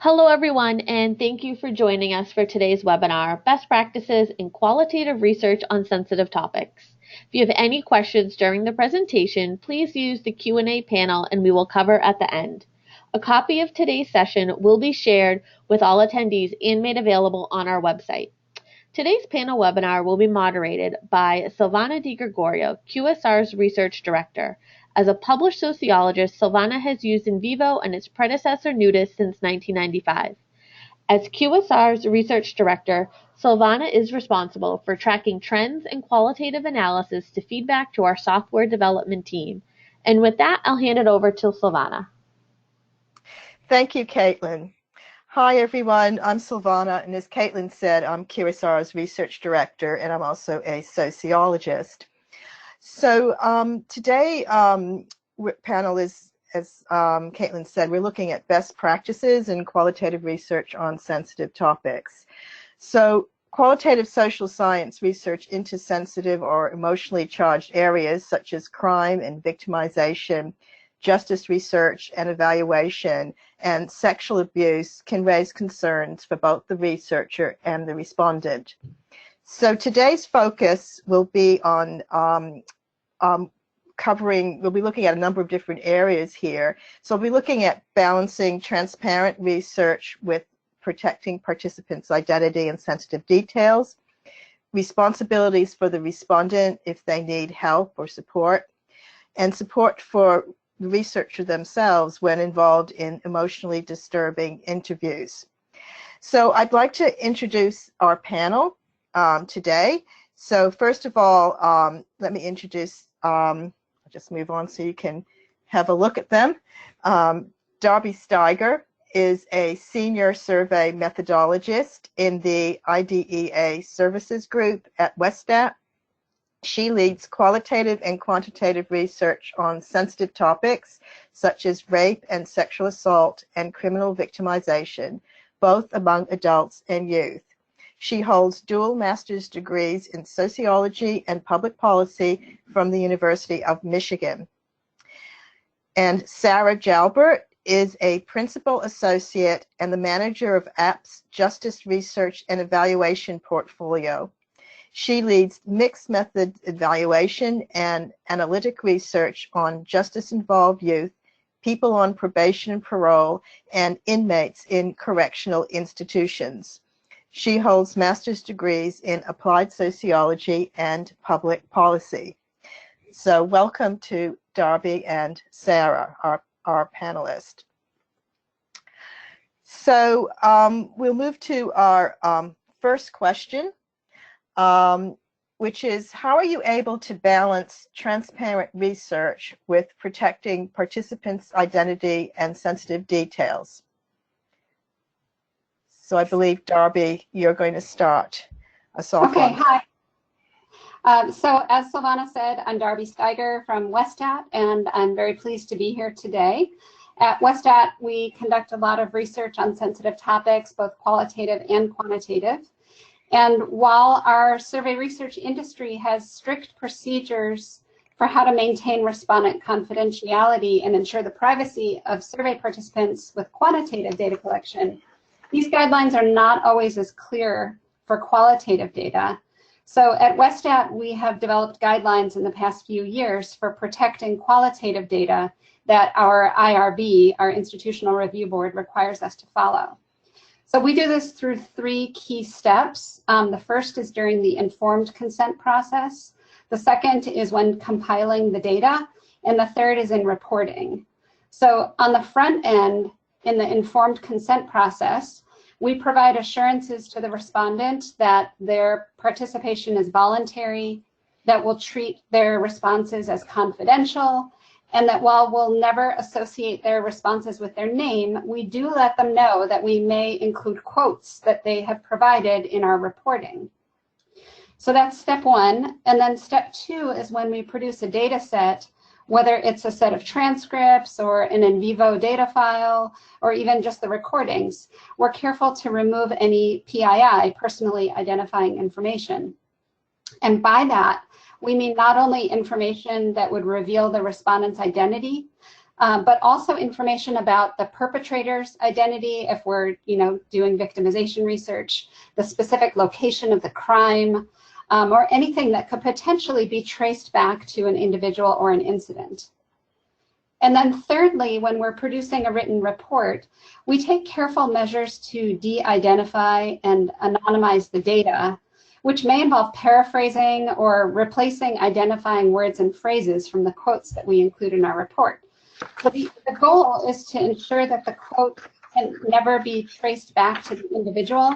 Hello, everyone, and thank you for joining us for today's webinar, Best Practices in Qualitative Research on Sensitive Topics. If you have any questions during the presentation, please use the Q&A panel and we will cover at the end. A copy of today's session will be shared with all attendees and made available on our website. Today's panel webinar will be moderated by Silvana Di Gregorio, QSR's Research Director. As a published sociologist, Silvana has used NVivo and its predecessor Nudis since 1995. As QSR's Research Director, Silvana is responsible for tracking trends and qualitative analysis to feedback to our software development team. And with that, I'll hand it over to Silvana. Thank you, Caitlin. Hi, everyone. I'm Silvana, and as Caitlin said, I'm QSR's Research Director, and I'm also a sociologist. So today, panel is, as Caitlin said, we're looking at best practices in qualitative research on sensitive topics. So qualitative social science research into sensitive or emotionally charged areas such as crime and victimization, justice research and evaluation, and sexual abuse can raise concerns for both the researcher and the respondent. So today's focus will be on we'll be looking at a number of different areas here. So we'll be looking at balancing transparent research with protecting participants' identity and sensitive details, responsibilities for the respondent if they need help or support, and support for the researcher themselves when involved in emotionally disturbing interviews. So I'd like to introduce our panel today. So first of all, let me introduce, I'll just move on so you can have a look at them. Darby Steiger is a senior survey methodologist in the IDEA services group at Westat. She leads qualitative and quantitative research on sensitive topics such as rape and sexual assault and criminal victimization, both among adults and youth. She holds dual master's degrees in sociology and public policy from the University of Michigan. And Sarah Jalbert is a principal associate and the manager of APP's Justice Research and Evaluation portfolio. She leads mixed method evaluation and analytic research on justice-involved youth, people on probation and parole, and inmates in correctional institutions. She holds master's degrees in applied sociology and public policy. So welcome to Darby and Sarah, our panelists. So we'll move to our first question. Which is, how are you able to balance transparent research with protecting participants' identity and sensitive details? So I believe, Darby, you're going to start us off. Okay, hi. So as Silvana said, I'm Darby Steiger from Westat, and I'm very pleased to be here today. At Westat, we conduct a lot of research on sensitive topics, both qualitative and quantitative. And while our survey research industry has strict procedures for how to maintain respondent confidentiality and ensure the privacy of survey participants with quantitative data collection, these guidelines are not always as clear for qualitative data. So at Westat, we have developed guidelines in the past few years for protecting qualitative data that our IRB, our Institutional Review Board, requires us to follow. So we do this through three key steps. The first is during the informed consent process. The second is when compiling the data. And the third is in reporting. So on the front end, in the informed consent process, we provide assurances to the respondent that their participation is voluntary, that we'll treat their responses as confidential, and that while we'll never associate their responses with their name, we do let them know that we may include quotes that they have provided in our reporting. So that's step one. And then step two is when we produce a data set, whether it's a set of transcripts or an NVivo data file, or even just the recordings, we're careful to remove any PII, personally identifying information. And by that, we mean not only information that would reveal the respondent's identity, but also information about the perpetrator's identity if we're, doing victimization research, the specific location of the crime, or anything that could potentially be traced back to an individual or an incident. And then thirdly, when we're producing a written report, we take careful measures to de-identify and anonymize the data, which may involve paraphrasing or replacing identifying words and phrases from the quotes that we include in our report. But the goal is to ensure that the quote can never be traced back to the individual.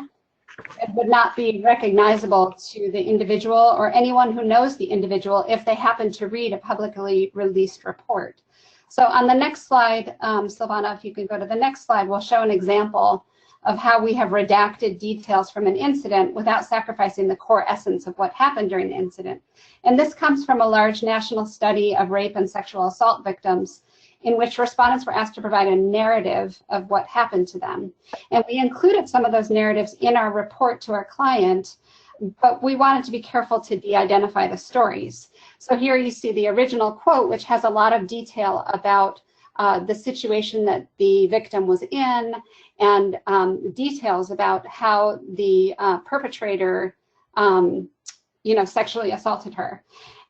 It would not be recognizable to the individual or anyone who knows the individual if they happen to read a publicly released report. So on the next slide, Silvana, if you could go to the next slide, we'll show an example of how we have redacted details from an incident without sacrificing the core essence of what happened during the incident. And this comes from a large national study of rape and sexual assault victims, in which respondents were asked to provide a narrative of what happened to them. And we included some of those narratives in our report to our client, but we wanted to be careful to de-identify the stories. So here you see the original quote, which has a lot of detail about the situation that the victim was in, and details about how the perpetrator, sexually assaulted her.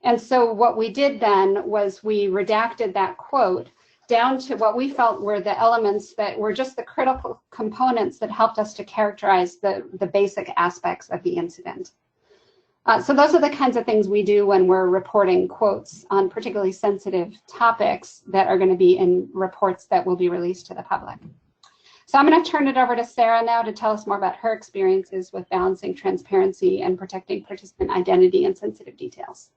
And so what we did then was we redacted that quote down to what we felt were the elements that were just the critical components that helped us to characterize the basic aspects of the incident. So those are the kinds of things we do when we're reporting quotes on particularly sensitive topics that are going to be in reports that will be released to the public. So I'm going to turn it over to Sarah now to tell us more about her experiences with balancing transparency and protecting participant identity and sensitive details.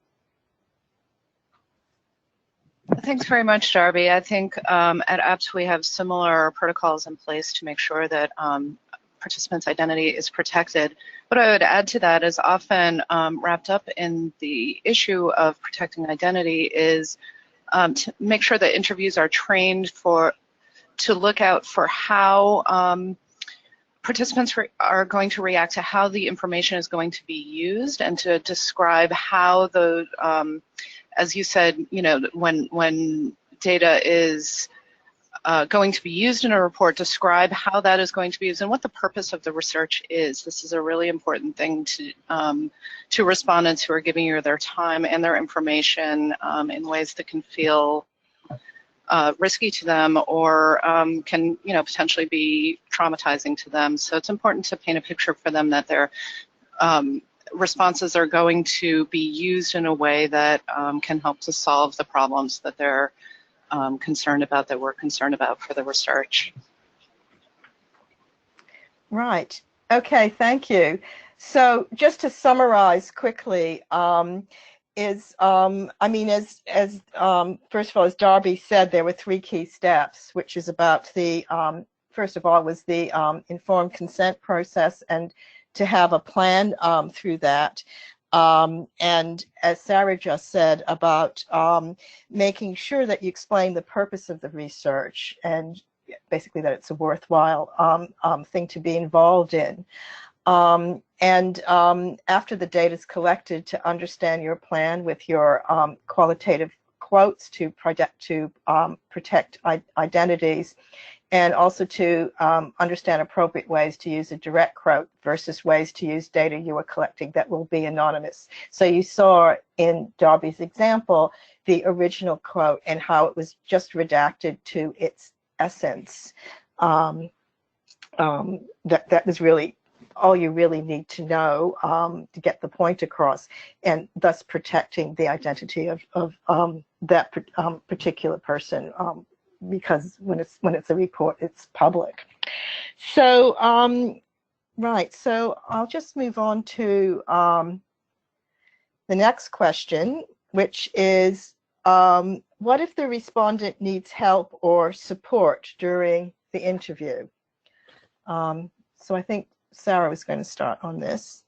Thanks very much, Darby. I think at APT we have similar protocols in place to make sure that participants' identity is protected. What I would add to that is often wrapped up in the issue of protecting identity is to make sure that interviews are trained to look out for how participants are going to react to how the information is going to be used, and to describe how the as you said, when data is going to be used in a report, describe how that is going to be used and what the purpose of the research is. This is a really important thing to respondents who are giving you their time and their information in ways that can feel risky to them or can potentially be traumatizing to them. So it's important to paint a picture for them that their responses are going to be used in a way that can help to solve the problems that they're concerned about, that we're concerned about for the research. Right. Okay, thank you. So just to summarize quickly, first of all, as Darby said, there were 3 key steps, which is about the, first of all, was the informed consent process, and to have a plan through that. And as Sarah just said about making sure that you explain the purpose of the research and basically that it's a worthwhile thing to be involved in. After the data is collected, to understand your plan with your qualitative quotes to protect identities, and also to understand appropriate ways to use a direct quote versus ways to use data you are collecting that will be anonymous. So you saw in Darby's example the original quote and how it was just redacted to its essence. That was really all you really need to know to get the point across, and thus protecting the identity of that particular person. Because when it's a report, it's public. So right, so I'll just move on to the next question, which is what if the respondent needs help or support during the interview? So I think Sarah was going to start on this.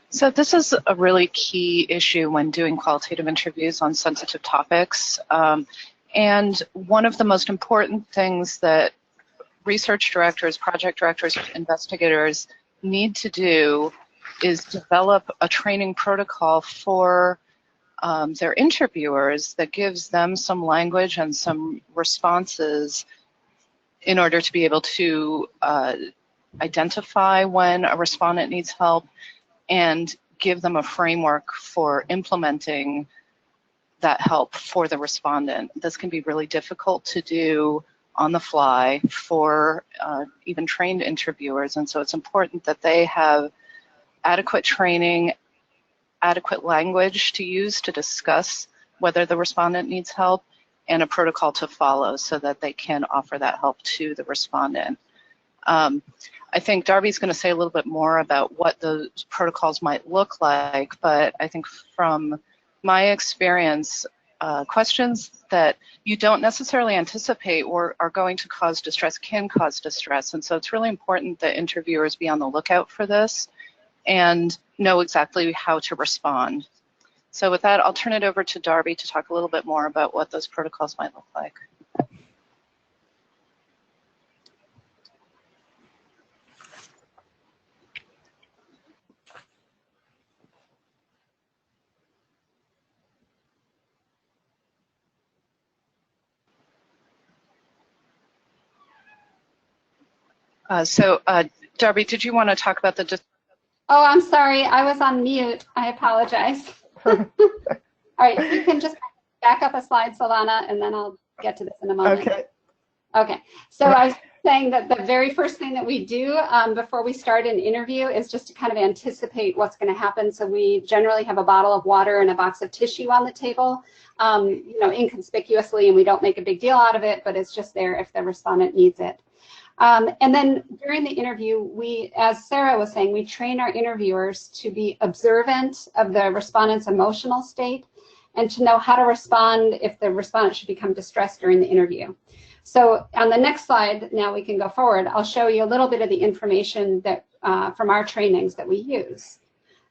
So this is a really key issue when doing qualitative interviews on sensitive topics. And one of the most important things that research directors, project directors, investigators need to do is develop a training protocol for their interviewers that gives them some language and some responses in order to be able to identify when a respondent needs help and give them a framework for implementing that help for the respondent. This can be really difficult to do on the fly for even trained interviewers, and so it's important that they have adequate training, adequate language to use to discuss whether the respondent needs help, and a protocol to follow so that they can offer that help to the respondent. I think Darby's going to say a little bit more about what those protocols might look like, but I think from my experience, questions that you don't necessarily anticipate or are going to cause distress can cause distress, and so it's really important that interviewers be on the lookout for this and know exactly how to respond. So with that, I'll turn it over to Darby to talk a little bit more about what those protocols might look like. Darby, did you want to talk about the... Oh, I'm sorry. I was on mute. I apologize. All right, you can just back up a slide, Silvana, and then I'll get to this in a moment. Okay. Okay. So I was saying that the very first thing that we do before we start an interview is just to kind of anticipate what's going to happen. So we generally have a bottle of water and a box of tissue on the table, you know, inconspicuously, and we don't make a big deal out of it, but it's just there if the respondent needs it. And then during the interview, we, as Sarah was saying, we train our interviewers to be observant of the respondent's emotional state and to know how to respond if the respondent should become distressed during the interview. So on the next slide, now we can go forward, I'll show you a little bit of the information that from our trainings that we use.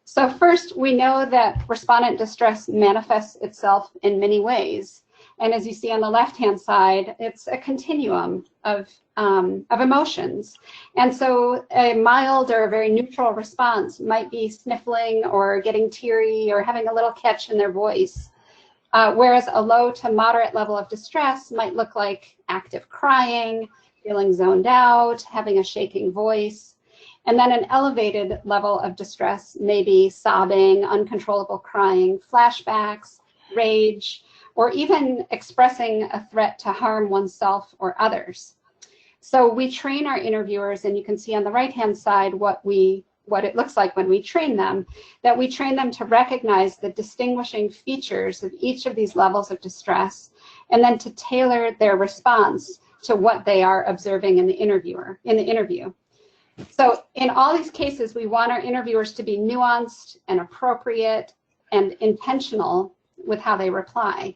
So first, we know that respondent distress manifests itself in many ways. And as you see on the left-hand side, it's a continuum of emotions. And so a mild or a very neutral response might be sniffling or getting teary or having a little catch in their voice. Whereas a low to moderate level of distress might look like active crying, feeling zoned out, having a shaking voice. And then an elevated level of distress may be sobbing, uncontrollable crying, flashbacks, rage, or even expressing a threat to harm oneself or others. So we train our interviewers, and you can see on the right-hand side what it looks like when we train them, that we train them to recognize the distinguishing features of each of these levels of distress, and then to tailor their response to what they are observing in the interview. So in all these cases, we want our interviewers to be nuanced and appropriate and intentional with how they reply.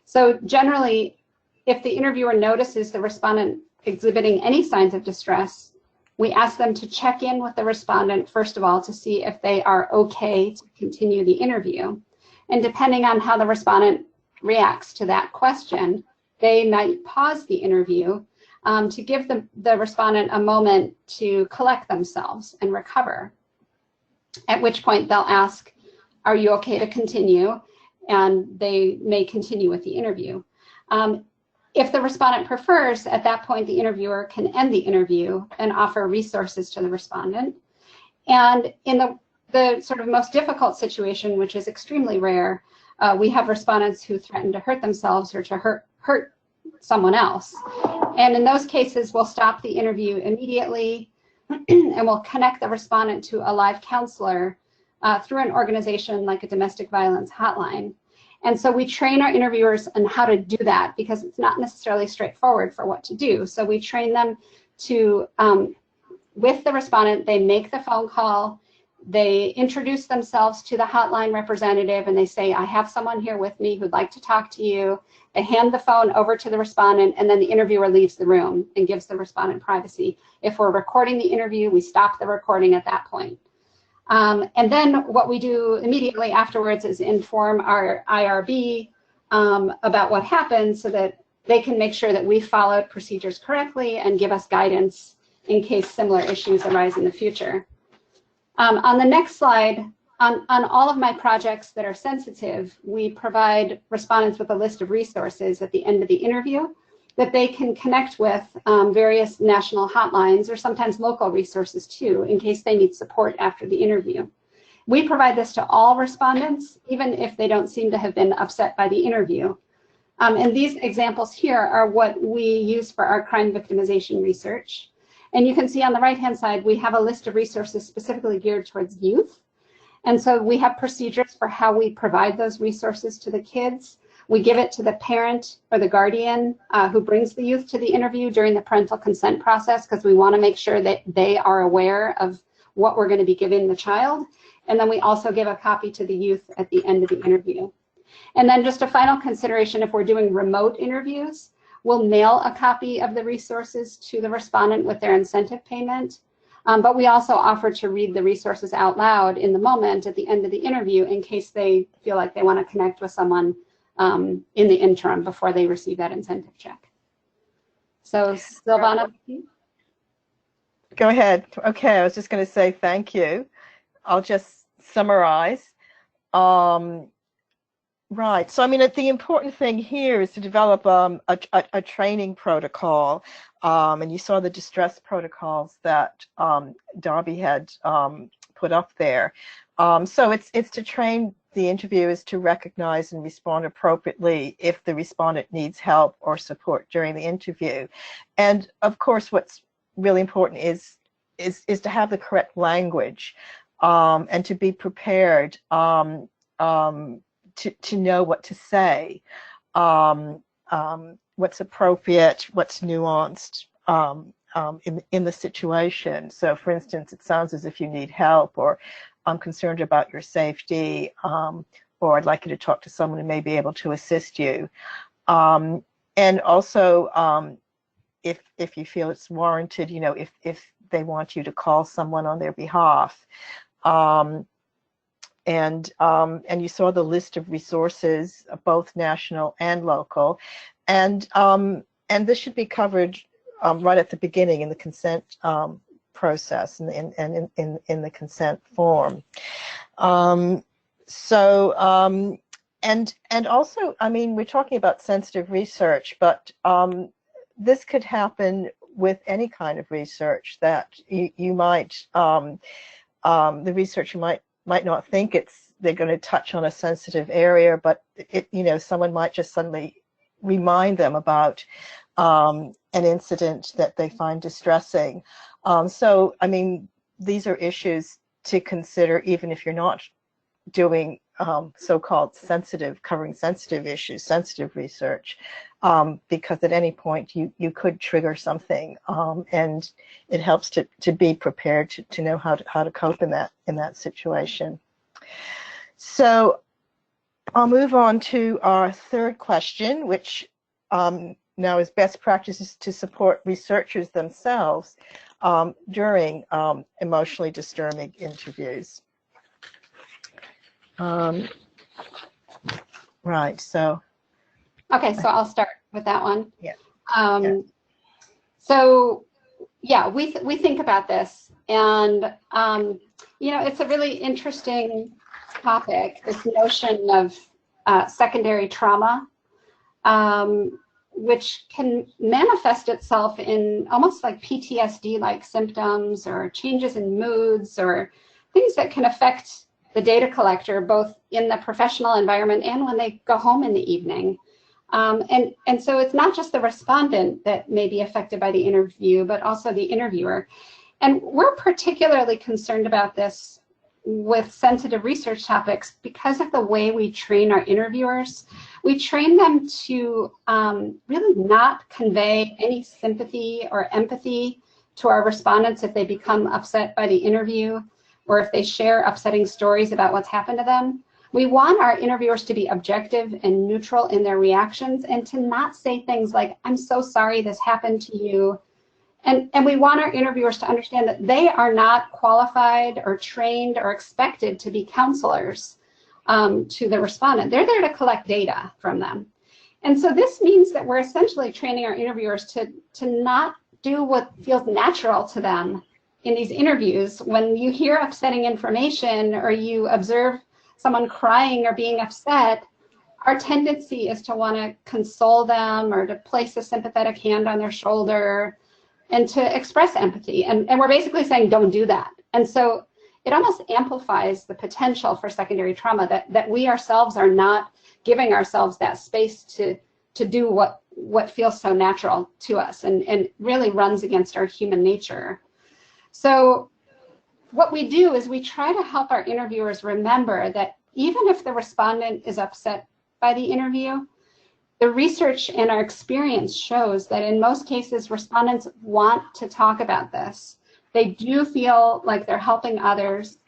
So generally, if the interviewer notices the respondent exhibiting any signs of distress, we ask them to check in with the respondent, first of all, to see if they are okay to continue the interview. And depending on how the respondent reacts to that question, they might pause the interview to give the respondent a moment to collect themselves and recover, at which point they'll ask, "Are you okay to continue?" And they may continue with the interview. If the respondent prefers, at that point, the interviewer can end the interview and offer resources to the respondent. And in the sort of most difficult situation, which is extremely rare, we have respondents who threaten to hurt themselves or to hurt someone else. And in those cases, we'll stop the interview immediately and we'll connect the respondent to a live counselor through an organization like a domestic violence hotline. And so we train our interviewers on how to do that because it's not necessarily straightforward for what to do. So we train them to, with the respondent, they make the phone call, they introduce themselves to the hotline representative and they say, "I have someone here with me who'd like to talk to you." They hand the phone over to the respondent and then the interviewer leaves the room and gives the respondent privacy. If we're recording the interview, we stop the recording at that point. And then what we do immediately afterwards is inform our IRB about what happened so that they can make sure that we followed procedures correctly and give us guidance in case similar issues arise in the future. On the next slide, On all of my projects that are sensitive, we provide respondents with a list of resources at the end of the interview that they can connect with various national hotlines or sometimes local resources too, in case they need support after the interview. We provide this to all respondents, even if they don't seem to have been upset by the interview. And these examples here are what we use for our crime victimization research. And you can see on the right-hand side, we have a list of resources specifically geared towards youth. And so we have procedures for how we provide those resources to the kids. We give it to the parent or the guardian who brings the youth to the interview during the parental consent process, because we want to make sure that they are aware of what we're going to be giving the child. And then we also give a copy to the youth at the end of the interview. And then just a final consideration, if we're doing remote interviews, we'll mail a copy of the resources to the respondent with their incentive payment. But we also offer to read the resources out loud in the moment at the end of the interview in case they feel like they want to connect with someone in the interim before they receive that incentive check. So Silvana? Go ahead. Okay, I was just going to say thank you. I'll just summarize. Right. So, I mean, the important thing here is to develop a training protocol. And you saw the distress protocols that Darby had put up there. So it's to train the interviewers to recognize and respond appropriately if the respondent needs help or support during the interview. And of course, what's really important is to have the correct language and to be prepared to know what to say, what's appropriate, what's nuanced in the situation. So, for instance, it sounds as if you need help, or I'm concerned about your safety, or I'd like you to talk to someone who may be able to assist you. And also, if you feel it's warranted, you know, if they want you to call someone on their behalf. And you saw the list of resources, both national and local, and this should be covered right at the beginning in the consent process and in the consent form. And also, I mean, we're talking about sensitive research, but this could happen with any kind of research that you might, the researcher might not think they're going to touch on a sensitive area, but someone might just suddenly remind them about an incident that they find distressing. So, I mean, these are issues to consider even if you're not doing so-called covering sensitive issues, sensitive research, because at any point you could trigger something, and it helps to be prepared to know how to cope in that situation. So I'll move on to our third question, which now is best practices to support researchers themselves during emotionally disturbing interviews. Right, so. Okay, so I'll start with that one. Yeah. So, yeah, we think about this, and it's a really interesting topic. This notion of secondary trauma, which can manifest itself in almost like PTSD-like symptoms or changes in moods or things that can affect the data collector, both in the professional environment and when they go home in the evening. And so it's not just the respondent that may be affected by the interview, but also the interviewer. And we're particularly concerned about this with sensitive research topics because of the way we train our interviewers. We train them to really not convey any sympathy or empathy to our respondents if they become upset by the interview, or if they share upsetting stories about what's happened to them. We want our interviewers to be objective and neutral in their reactions and to not say things like, I'm so sorry this happened to you. And we want our interviewers to understand that they are not qualified or trained or expected to be counselors to the respondent. They're there to collect data from them. And so this means that we're essentially training our interviewers to not do what feels natural to them in these interviews, when you hear upsetting information or you observe someone crying or being upset, our tendency is to want to console them or to place a sympathetic hand on their shoulder and to express empathy. And we're basically saying, don't do that. And so it almost amplifies the potential for secondary trauma, that we ourselves are not giving ourselves that space to do what feels so natural to us, and really runs against our human nature. So what we do is we try to help our interviewers remember that even if the respondent is upset by the interview, the research and our experience shows that in most cases, respondents want to talk about this. They do feel like they're helping others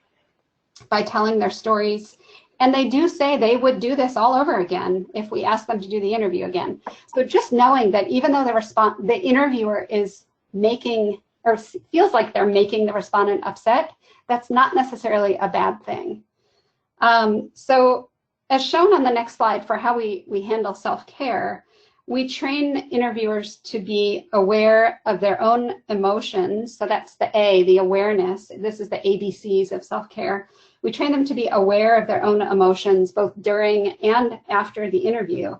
by telling their stories, and they do say they would do this all over again if we ask them to do the interview again. So just knowing that even though the interviewer is making, or feels like they're making the respondent upset, that's not necessarily a bad thing. So as shown on the next slide for how we handle self-care, we train interviewers to be aware of their own emotions. So that's the A, the awareness. This is the ABCs of self-care. We train them to be aware of their own emotions, both during and after the interview.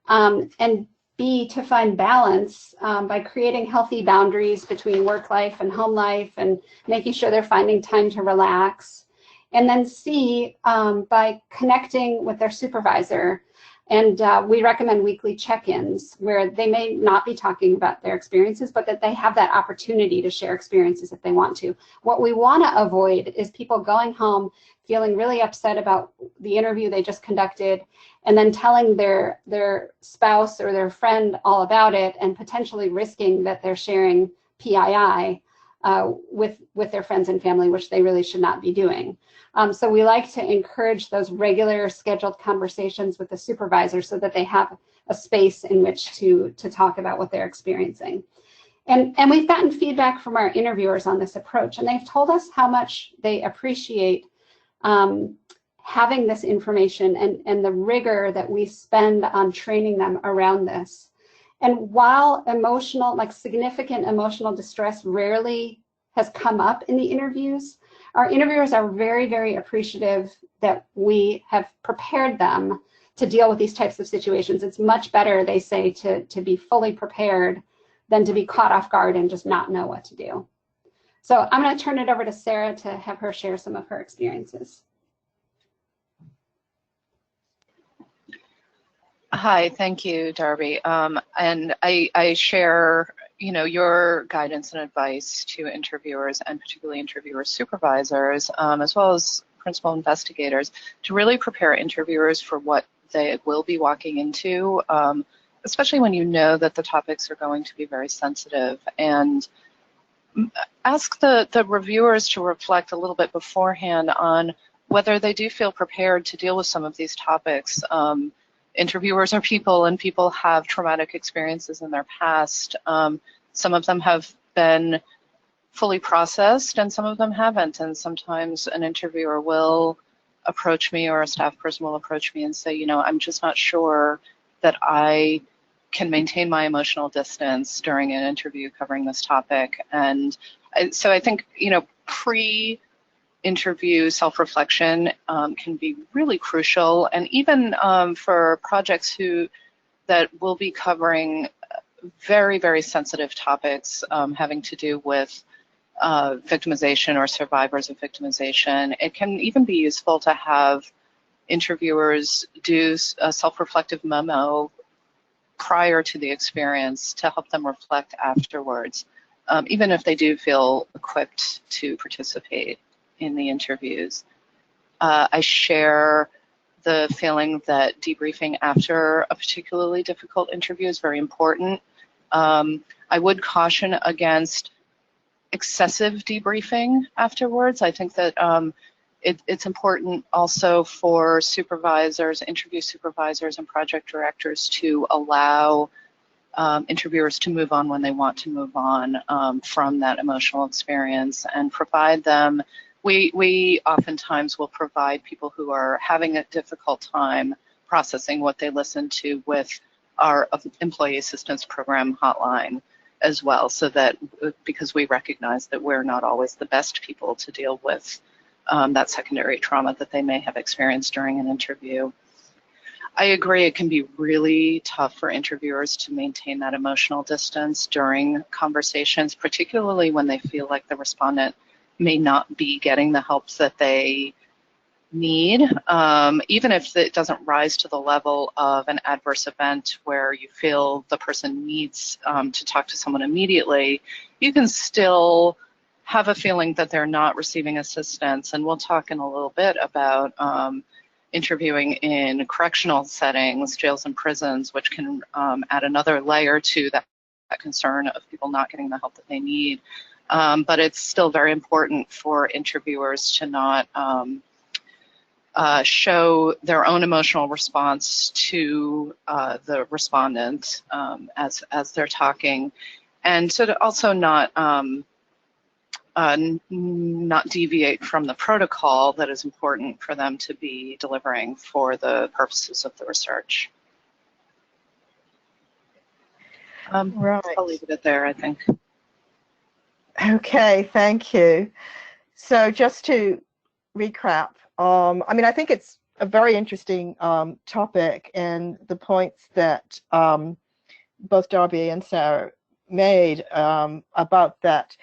And B, to find balance by creating healthy boundaries between work life and home life and making sure they're finding time to relax. And then C, by connecting with their supervisor. And we recommend weekly check-ins where they may not be talking about their experiences, but that they have that opportunity to share experiences if they want to. What we want to avoid is people going home feeling really upset about the interview they just conducted and then telling their spouse or their friend all about it and potentially risking that they're sharing PII with their friends and family, which they really should not be doing. So we like to encourage those regular scheduled conversations with the supervisor so that they have a space in which to talk about what they're experiencing. And we've gotten feedback from our interviewers on this approach, and they've told us how much they appreciate having this information and the rigor that we spend on training them around this. And while significant emotional distress rarely has come up in the interviews, our interviewers are very, very appreciative that we have prepared them to deal with these types of situations. It's much better, they say, to be fully prepared than to be caught off guard and just not know what to do. So I'm going to turn it over to Sarah to have her share some of her experiences. Hi, thank you, Darby. And I share, your guidance and advice to interviewers and particularly interviewer supervisors, as well as principal investigators, to really prepare interviewers for what they will be walking into, especially when you know that the topics are going to be very sensitive. And ask the reviewers to reflect a little bit beforehand on whether they do feel prepared to deal with some of these topics. Interviewers are people, and people have traumatic experiences in their past. Some of them have been fully processed and some of them haven't, and sometimes an interviewer will approach me or a staff person will approach me and say, I'm just not sure that I can maintain my emotional distance during an interview covering this topic. And so I think, pre-interview self-reflection can be really crucial, and even for projects that will be covering very, very sensitive topics having to do with victimization or survivors of victimization. It can even be useful to have interviewers do a self-reflective memo prior to the experience to help them reflect afterwards, even if they do feel equipped to participate in the interviews. I share the feeling that debriefing after a particularly difficult interview is very important. I would caution against excessive debriefing afterwards. I think that it's important also for supervisors, interview supervisors, and project directors to allow interviewers to move on when they want to move on from that emotional experience, and provide them. We oftentimes will provide people who are having a difficult time processing what they listen to with our employee assistance program hotline. as well, so that because we recognize that we're not always the best people to deal with that secondary trauma that they may have experienced during an interview. I agree, it can be really tough for interviewers to maintain that emotional distance during conversations, particularly when they feel like the respondent may not be getting the help that they need, even if it doesn't rise to the level of an adverse event where you feel the person needs to talk to someone immediately. You can still have a feeling that they're not receiving assistance, and we'll talk in a little bit about interviewing in correctional settings, jails and prisons, which can add another layer to that concern of people not getting the help that they need. But it's still very important for interviewers to not show their own emotional response to the respondent as they're talking, and to also not deviate from the protocol that is important for them to be delivering for the purposes of the research. Right. I'll leave it there, I think. Okay, thank you. So just to recap, I mean, I think it's a very interesting topic, and the points that both Darby and Sarah made about that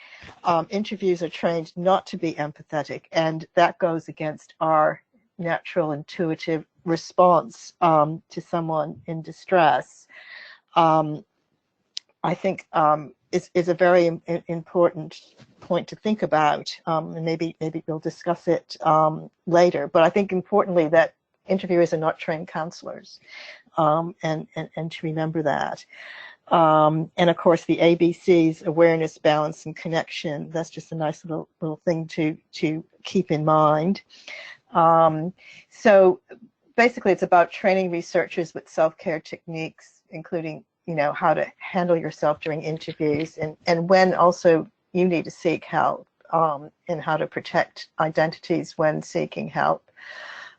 interviews are trained not to be empathetic, and that goes against our natural intuitive response to someone in distress. I think is a very important point to think about, and maybe we'll discuss it later. But I think importantly that interviewers are not trained counselors, and to remember that. And of course the ABCs, awareness, balance, and connection. That's just a nice little thing to keep in mind. So basically, it's about training researchers with self-care techniques, including how to handle yourself during interviews, and when also you need to seek help, and how to protect identities when seeking help,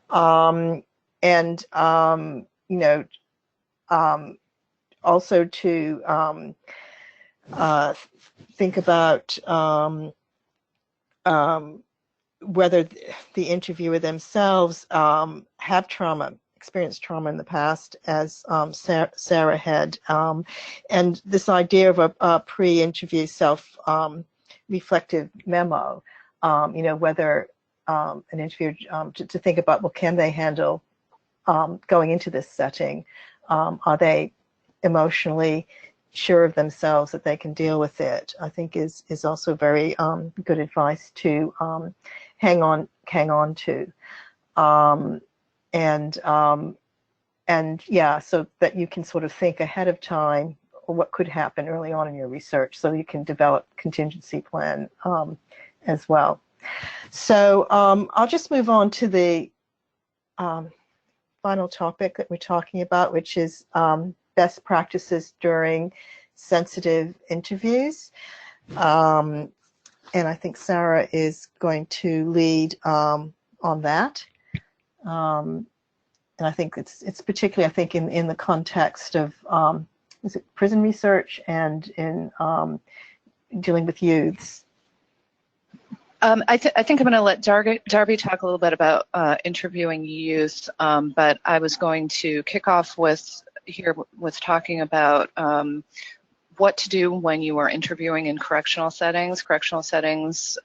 and also to think about whether the interviewer themselves have experienced trauma in the past, as Sarah had, and this idea of a pre-interview self-reflective memo, whether an interviewer to think about, well, can they handle going into this setting? Are they emotionally sure of themselves that they can deal with it? I think is also very good advice to hang on to. And yeah, so that you can sort of think ahead of time what could happen early on in your research, so you can develop contingency plan as well. So I'll just move on to the final topic that we're talking about, which is best practices during sensitive interviews. And I think Sarah is going to lead on that. And I think it's particularly, I think, in the context of is it prison research and in dealing with youths. I think I'm going to let Darby talk a little bit about interviewing youth, but I was going to kick off with talking about what to do when you are interviewing in correctional settings. Correctional settings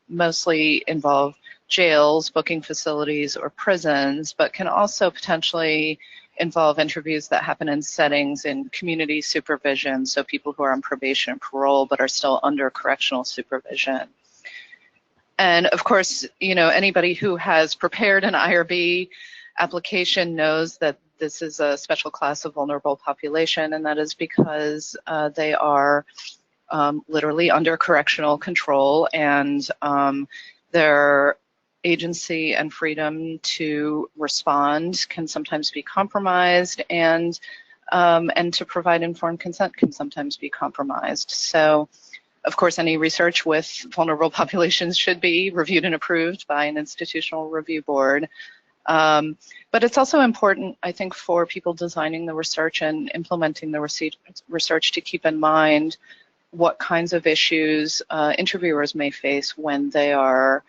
mostly involve jails, booking facilities, or prisons, but can also potentially involve interviews that happen in settings in community supervision, so people who are on probation and parole but are still under correctional supervision. And of course, anybody who has prepared an IRB application knows that this is a special class of vulnerable population, and that is because they are literally under correctional control, and their agency and freedom to respond can sometimes be compromised, and to provide informed consent can sometimes be compromised. So, of course, any research with vulnerable populations should be reviewed and approved by an institutional review board. But it's also important, I think, for people designing the research and implementing the research to keep in mind what kinds of issues interviewers may face when they are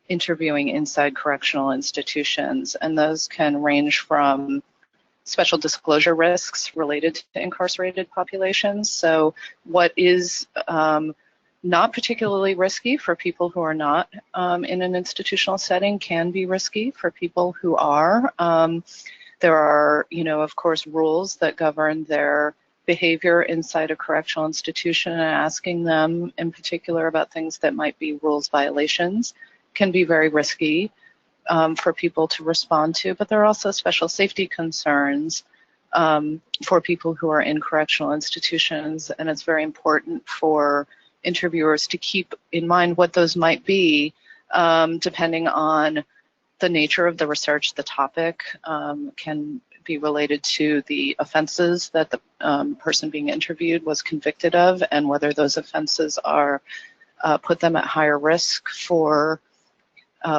interviewing inside correctional institutions. And those can range from special disclosure risks related to incarcerated populations. So what is not particularly risky for people who are not in an institutional setting can be risky for people who are. There are, of course, rules that govern their behavior inside a correctional institution, and asking them in particular about things that might be rules violations can be very risky for people to respond to. But there are also special safety concerns for people who are in correctional institutions, and it's very important for interviewers to keep in mind what those might be, depending on the nature of the research. The topic can be related to the offenses that the person being interviewed was convicted of, and whether those offenses are put them at higher risk for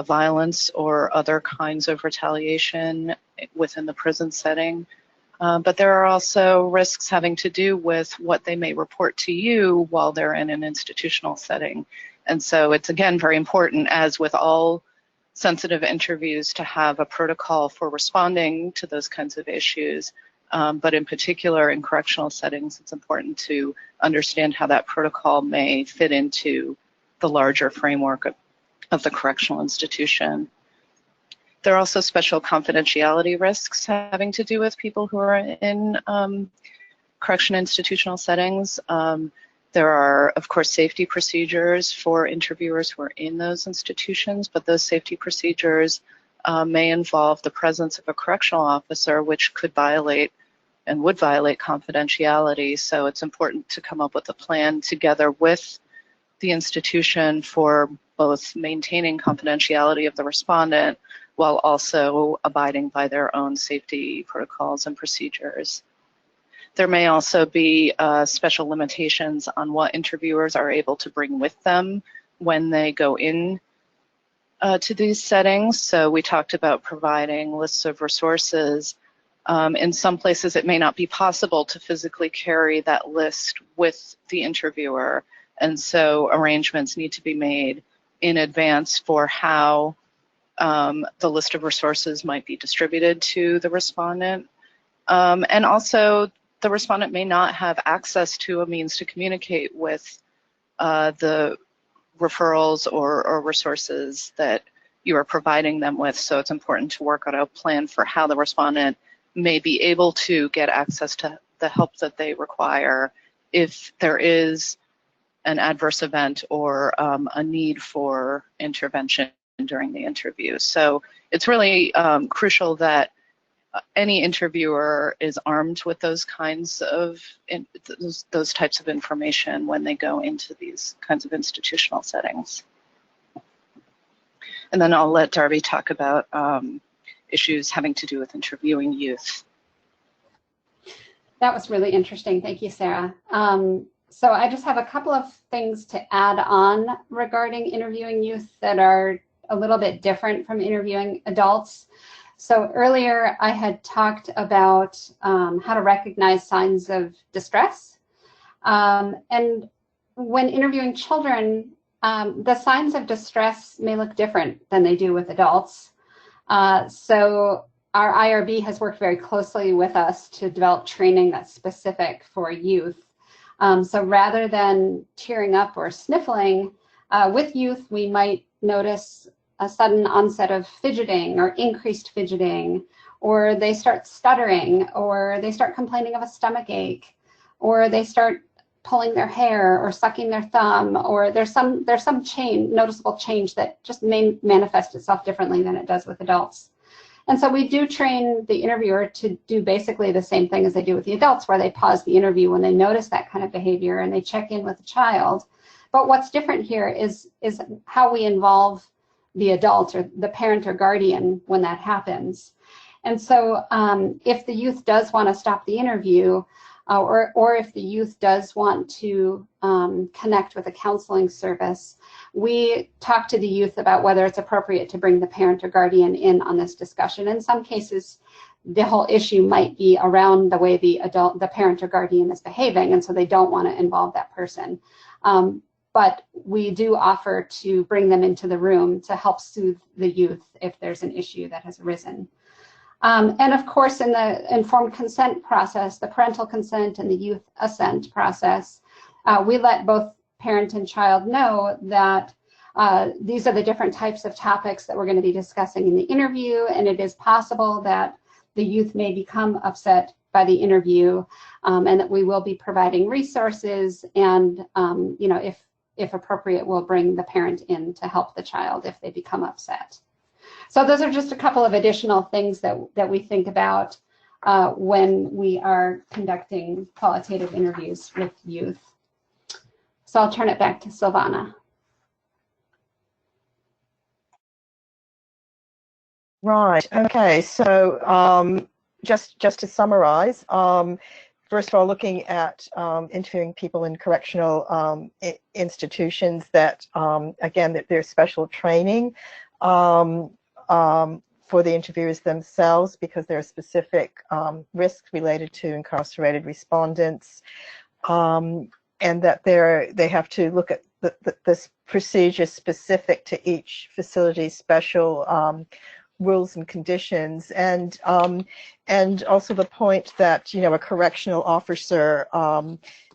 violence or other kinds of retaliation within the prison setting. But there are also risks having to do with what they may report to you while they're in an institutional setting. And so it's, again, very important, as with all sensitive interviews, to have a protocol for responding to those kinds of issues. But in particular, in correctional settings, it's important to understand how that protocol may fit into the larger framework of the correctional institution. There are also special confidentiality risks having to do with people who are in correction institutional settings. There are, of course, safety procedures for interviewers who are in those institutions, but those safety procedures may involve the presence of a correctional officer, which could violate and would violate confidentiality. So it's important to come up with a plan together with the institution for both maintaining confidentiality of the respondent while also abiding by their own safety protocols and procedures. There may also be special limitations on what interviewers are able to bring with them when they go in to these settings. So we talked about providing lists of resources. In some places, it may not be possible to physically carry that list with the interviewer, and so arrangements need to be made in advance for how the list of resources might be distributed to the respondent. And also, the respondent may not have access to a means to communicate with the referrals or resources that you are providing them with. So it's important to work out a plan for how the respondent may be able to get access to the help that they require if there is an adverse event or a need for intervention during the interview. So it's really crucial that any interviewer is armed with those kinds of those types of information when they go into these kinds of institutional settings. And then I'll let Darby talk about issues having to do with interviewing youth. That was really interesting. Thank you, Sarah. So I just have a couple of things to add on regarding interviewing youth that are a little bit different from interviewing adults. So earlier I had talked about how to recognize signs of distress. And when interviewing children, the signs of distress may look different than they do with adults. So our IRB has worked very closely with us to develop training that's specific for youth. So rather than tearing up or sniffling, with youth, we might notice a sudden onset of fidgeting or increased fidgeting, or they start stuttering, or they start complaining of a stomach ache, or they start pulling their hair or sucking their thumb, or there's some noticeable change that just may manifest itself differently than it does with adults. And so we do train the interviewer to do basically the same thing as they do with the adults, where they pause the interview when they notice that kind of behavior and they check in with the child. But what's different here is how we involve the adult or the parent or guardian when that happens. And so if the youth does want to stop the interview, or if the youth does want to connect with a counseling service, we talk to the youth about whether it's appropriate to bring the parent or guardian in on this discussion. In some cases, the whole issue might be around the way the parent or guardian is behaving, and so they don't want to involve that person. But we do offer to bring them into the room to help soothe the youth if there's an issue that has arisen. And of course, in the informed consent process, the parental consent and the youth assent process, we let both parent and child know that these are the different types of topics that we're going to be discussing in the interview, and it is possible that the youth may become upset by the interview, and that we will be providing resources, and you know, if appropriate, we'll bring the parent in to help the child if they become upset. So those are just a couple of additional things that we think about when we are conducting qualitative interviews with youth. So I'll turn it back to Silvana. Right. Okay. So just to summarize, first of all, looking at interviewing people in correctional institutions that, again, that there's special training for the interviewers themselves, because there are specific risks related to incarcerated respondents, and that they have to look at this procedure specific to each facility's special rules and conditions, and also the point that, you know, a correctional officer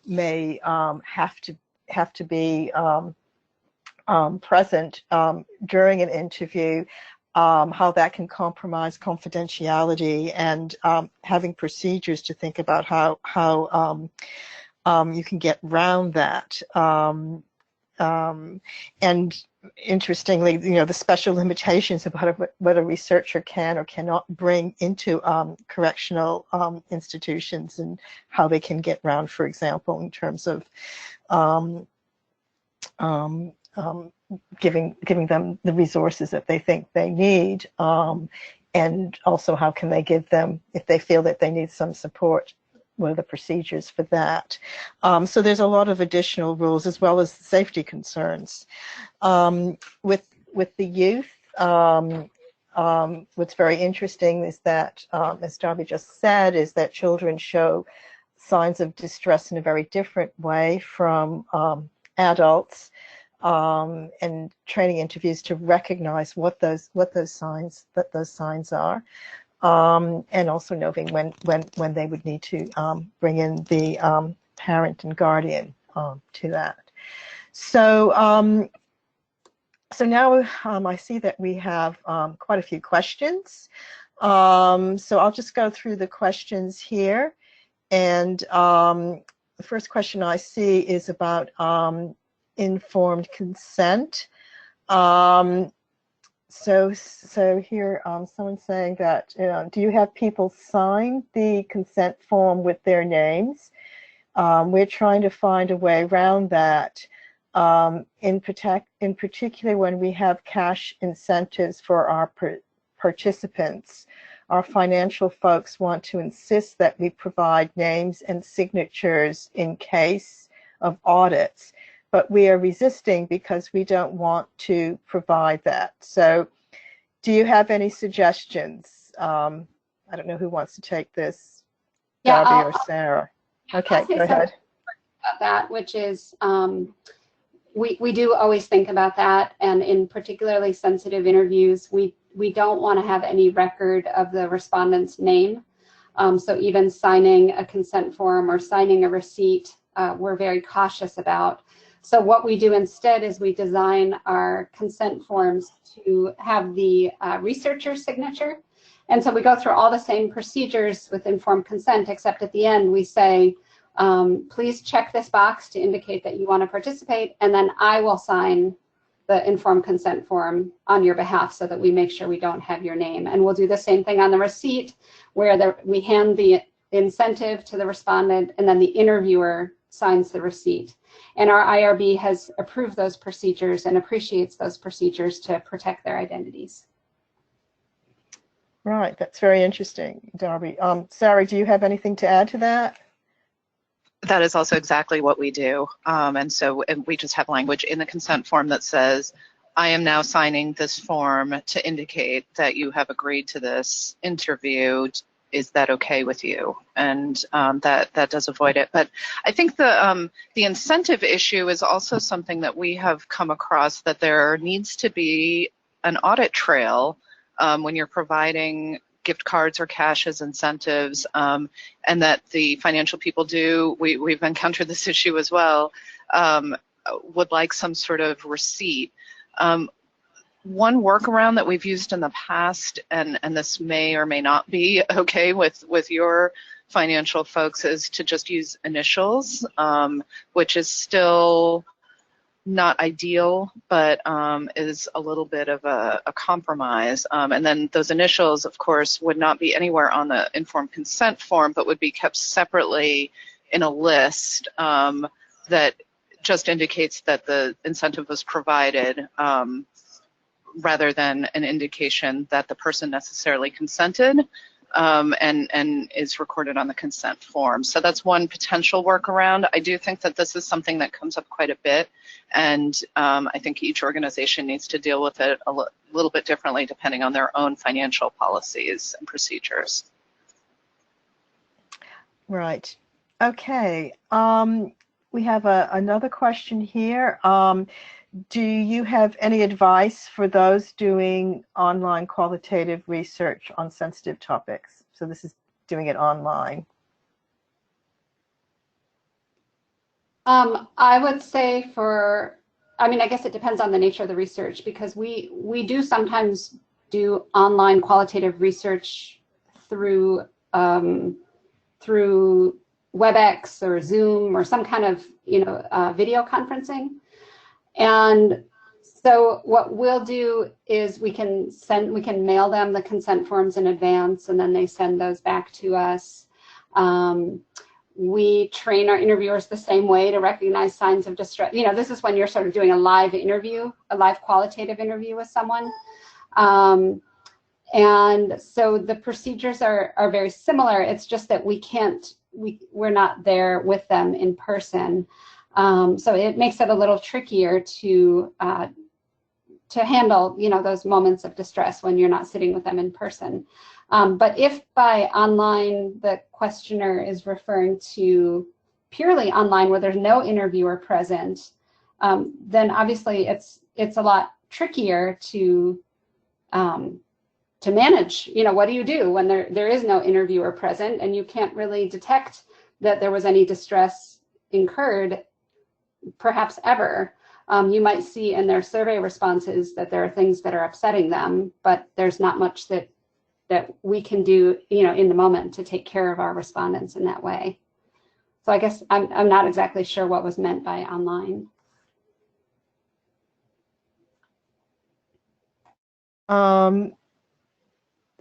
may have to be present during an interview, how that can compromise confidentiality, and having procedures to think about how you can get around that. And interestingly, you know, the special limitations about what a researcher can or cannot bring into correctional institutions, and how they can get around, for example, in terms of giving them the resources that they think they need, and also how can they give them, if they feel that they need some support, what are the procedures for that. So there's a lot of additional rules, as well as safety concerns. With the youth, what's very interesting is that, as Darby just said, is that children show signs of distress in a very different way from adults, and training interviews to recognize what those signs are. And also knowing when they would need to bring in the parent and guardian to that. So so now I see that we have quite a few questions. So I'll just go through the questions here. And the first question I see is about informed consent. So here, someone's saying that, do you have people sign the consent form with their names? We're trying to find a way around that, in particular when we have cash incentives for our participants. Our financial folks want to insist that we provide names and signatures in case of audits, but we are resisting because we don't want to provide that. So do you have any suggestions? I don't know who wants to take this, Darby or Sarah. Okay, go ahead. About that, which is, we do always think about that, and in particularly sensitive interviews, we don't want to have any record of the respondent's name. So even signing a consent form or signing a receipt, we're very cautious about. So what we do instead is we design our consent forms to have the researcher's signature. And so we go through all the same procedures with informed consent, except at the end we say, please check this box to indicate that you want to participate, and then I will sign the informed consent form on your behalf so that we make sure we don't have your name. And we'll do the same thing on the receipt, where we hand the incentive to the respondent, and then the interviewer signs the receipt. And our IRB has approved those procedures and appreciates those procedures to protect their identities. Right, that's very interesting, Darby. Sarah, do you have anything to add to that? That is also exactly what we do. And we just have language in the consent form that says, I am now signing this form to indicate that you have agreed to this interview. is that okay with you? And that does avoid it. But I think the incentive issue is also something that we have come across, that there needs to be an audit trail when you're providing gift cards or cash as incentives, and that the financial people we've encountered this issue as well, would like some sort of receipt. One workaround that we've used in the past, and this may or may not be okay with your financial folks, is to just use initials, which is still not ideal, but is a little bit of a compromise. And then those initials, of course, would not be anywhere on the informed consent form, but would be kept separately in a list that just indicates that the incentive was provided, rather than an indication that the person necessarily consented, and is recorded on the consent form. So that's one potential workaround. I do think that this is something that comes up quite a bit, and I think each organization needs to deal with it a little bit differently depending on their own financial policies and procedures. Right. Okay. We have another question here. Do you have any advice for those doing online qualitative research on sensitive topics? So this is doing it online. I would say I guess it depends on the nature of the research, because we do sometimes do online qualitative research through WebEx or Zoom or some kind of video conferencing. And so what we'll do is we can mail them the consent forms in advance, and then they send those back to us. We train our interviewers the same way to recognize signs of distress. This is when you're sort of doing a live interview, a live qualitative interview with someone. And so the procedures are very similar. It's just that we're not there with them in person. So it makes it a little trickier to handle, those moments of distress when you're not sitting with them in person. But if by online the questioner is referring to purely online where there's no interviewer present, then obviously it's a lot trickier to manage. What do you do when there is no interviewer present and you can't really detect that there was any distress incurred, perhaps ever? You might see in their survey responses that there are things that are upsetting them, but there's not much that we can do, in the moment to take care of our respondents in that way. So I guess I'm not exactly sure what was meant by online.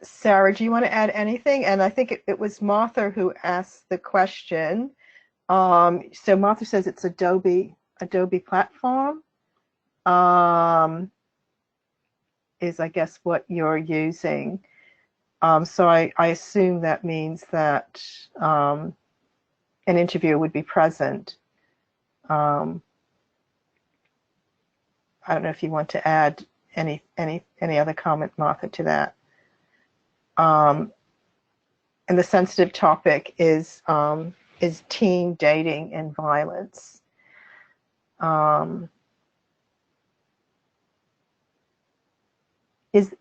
Sarah, do you want to add anything? And I think it was Martha who asked the question. So Martha says it's Adobe platform, is I guess what you're using. So I assume that means that an interviewer would be present. I don't know if you want to add any other comment, Martha, to that. And the sensitive topic is teen dating and violence. Is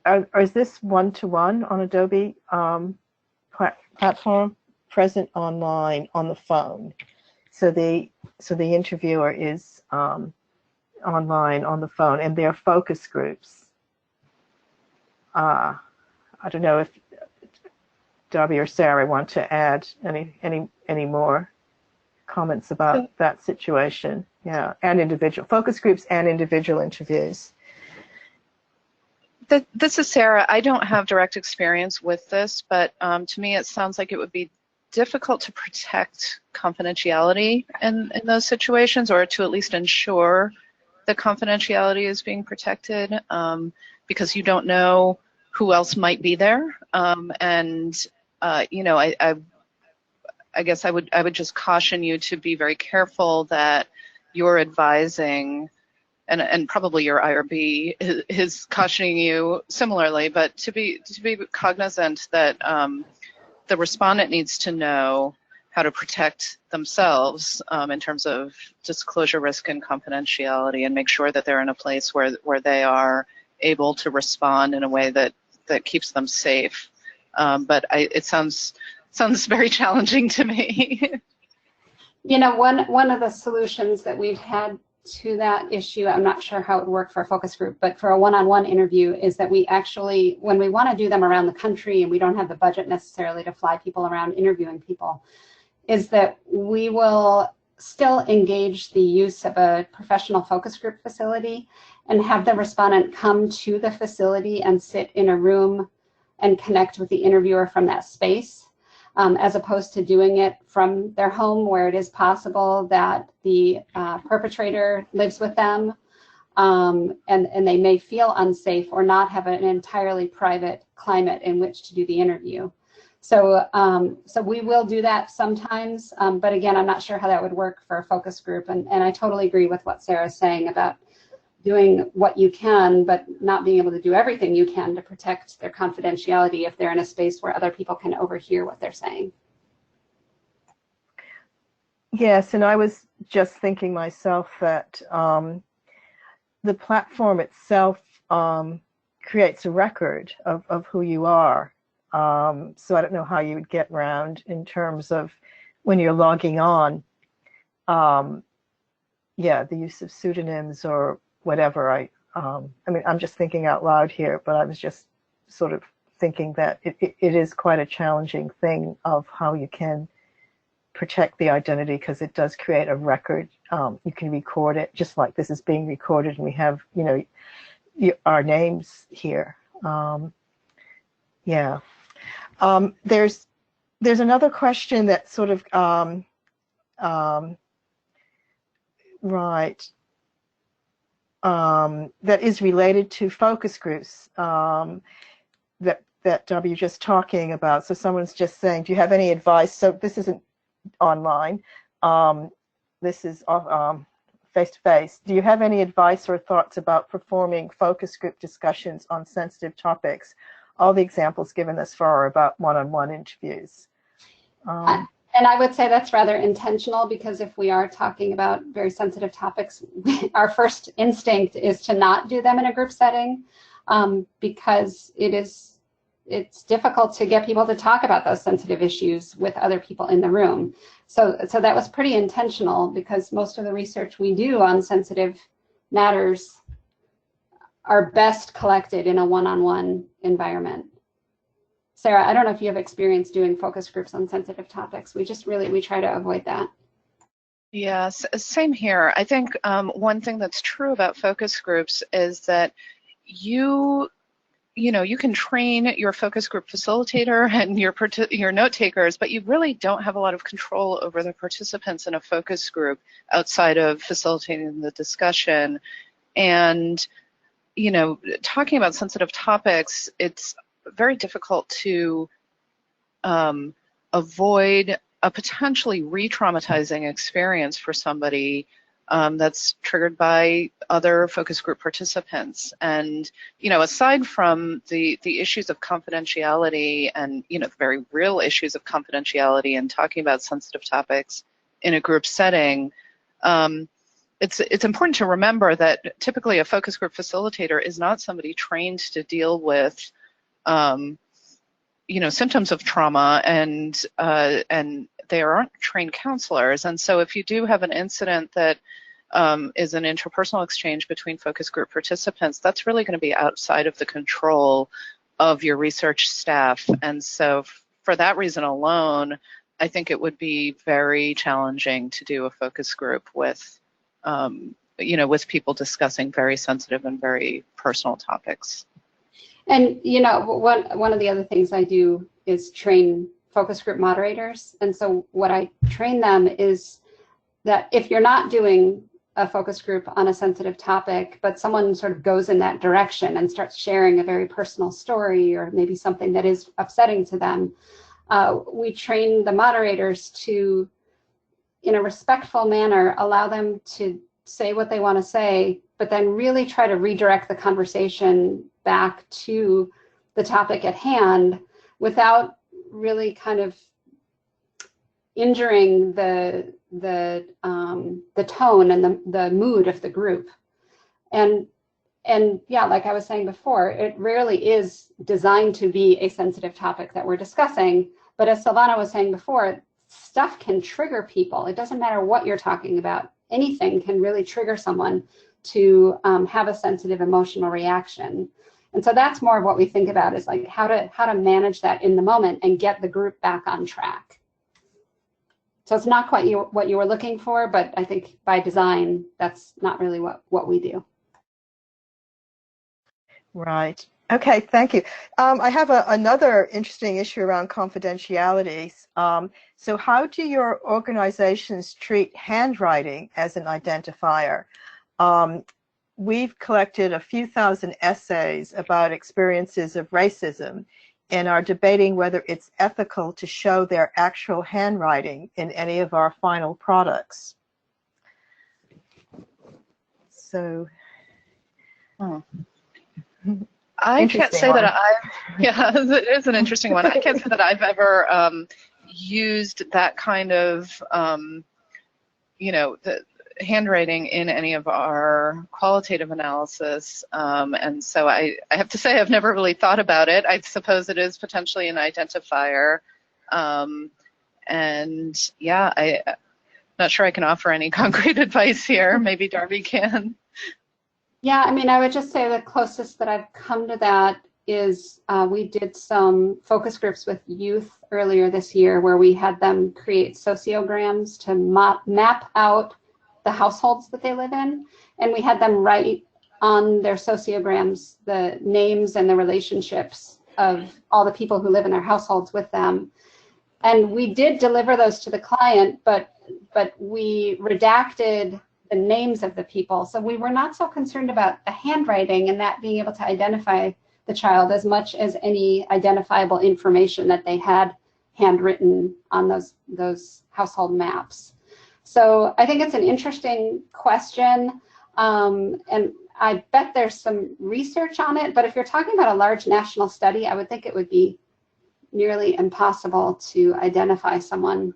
this one-to-one on Adobe platform, present online on the phone? So the interviewer is online on the phone, and there are focus groups. I don't know if Darby or Sarah want to add any more comments about that situation. Yeah, and individual focus groups and individual interviews. This is Sarah. I don't have direct experience with this, but to me it sounds like it would be difficult to protect confidentiality in those situations, or to at least ensure that confidentiality is being protected, because you don't know who else might be there. I guess I would just caution you to be very careful that you're advising, and probably your IRB is cautioning you similarly, but to be cognizant that the respondent needs to know how to protect themselves in terms of disclosure risk and confidentiality, and make sure that they're in a place where they are able to respond in a way that keeps them safe. But it sounds very challenging to me. You know, one of the solutions that we've had to that issue, I'm not sure how it would work for a focus group, but for a one-on-one interview, is that we actually, when we want to do them around the country and we don't have the budget necessarily to fly people around interviewing people, is that we will still engage the use of a professional focus group facility and have the respondent come to the facility and sit in a room and connect with the interviewer from that space. As opposed to doing it from their home, where it is possible that the perpetrator lives with them, and they may feel unsafe or not have an entirely private climate in which to do the interview. So, so we will do that sometimes, but again, I'm not sure how that would work for a focus group, and I totally agree with what Sarah's saying about doing what you can, but not being able to do everything you can to protect their confidentiality if they're in a space where other people can overhear what they're saying. Yes, and I was just thinking myself that the platform itself creates a record of who you are. So I don't know how you would get around in terms of when you're logging on, yeah, the use of pseudonyms or whatever. I mean, I'm just thinking out loud here, but I was just sort of thinking that it is quite a challenging thing of how you can protect the identity, because it does create a record. You can record it just like this is being recorded, and we have, you know, our names here. Yeah. There's another question that sort of right. That is related to focus groups that W just talking about. So someone's just saying, do you have any advice? So this isn't online. This is face-to-face. Do you have any advice or thoughts about performing focus group discussions on sensitive topics? All the examples given thus far are about one-on-one interviews. And I would say that's rather intentional, because if we are talking about very sensitive topics, our first instinct is to not do them in a group setting, because it's difficult to get people to talk about those sensitive issues with other people in the room. So that was pretty intentional, because most of the research we do on sensitive matters are best collected in a one-on-one environment. Sarah, I don't know if you have experience doing focus groups on sensitive topics. We try to avoid that. Yes, same here. I think one thing that's true about focus groups is that you can train your focus group facilitator and your note takers, but you really don't have a lot of control over the participants in a focus group outside of facilitating the discussion. And, you know, talking about sensitive topics, it's very difficult to avoid a potentially re-traumatizing experience for somebody that's triggered by other focus group participants. And, you know, aside from the issues of confidentiality and, you know, the very real issues of confidentiality and talking about sensitive topics in a group setting, it's important to remember that typically a focus group facilitator is not somebody trained to deal with you know, symptoms of trauma, and they aren't trained counselors. And so if you do have an incident that is an interpersonal exchange between focus group participants, that's really going to be outside of the control of your research staff. And so for that reason alone, I think it would be very challenging to do a focus group with, you know, with people discussing very sensitive and very personal topics. And, you know, one of the other things I do is train focus group moderators. And so what I train them is that if you're not doing a focus group on a sensitive topic, but someone sort of goes in that direction and starts sharing a very personal story or maybe something that is upsetting to them, we train the moderators to, in a respectful manner, allow them to say what they want to say, but then really try to redirect the conversation back to the topic at hand without really kind of injuring the tone and the mood of the group. And yeah, like I was saying before, it rarely is designed to be a sensitive topic that we're discussing. But as Silvana was saying before, stuff can trigger people. It doesn't matter what you're talking about. Anything can really trigger someone to have a sensitive emotional reaction. And so that's more of what we think about, is like how to manage that in the moment and get the group back on track. So it's not quite what you were looking for, but I think by design, that's not really what we do. Right. Okay, thank you. I have another interesting issue around confidentiality. So how do your organizations treat handwriting as an identifier? We've collected a few thousand essays about experiences of racism and are debating whether it's ethical to show their actual handwriting in any of our final products. So, I can't say that yeah, it is an interesting one. I can't say that I've ever used that kind of, you know, the handwriting in any of our qualitative analysis, and so I have to say I've never really thought about it. I suppose it is potentially an identifier, and yeah, I'm not sure I can offer any concrete advice here. Maybe Darby can. Yeah, I mean, I would just say the closest that I've come to that is we did some focus groups with youth earlier this year where we had them create sociograms to map out the households that they live in, and we had them write on their sociograms the names and the relationships of all the people who live in their households with them. And we did deliver those to the client, but we redacted the names of the people. So we were not so concerned about the handwriting and that being able to identify the child as much as any identifiable information that they had handwritten on those household maps. So I think it's an interesting question, and I bet there's some research on it, but if you're talking about a large national study, I would think it would be nearly impossible to identify someone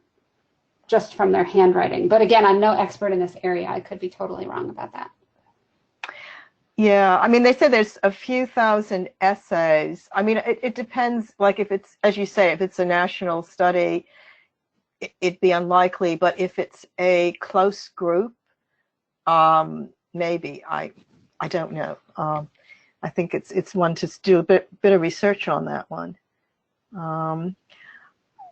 just from their handwriting. But again, I'm no expert in this area. I could be totally wrong about that. Yeah, I mean, they say there's a few thousand essays. I mean, it depends, like if it's, as you say, if it's a national study, it'd be unlikely, but if it's a close group, maybe. I don't know. I think it's one to do a bit of research on that one.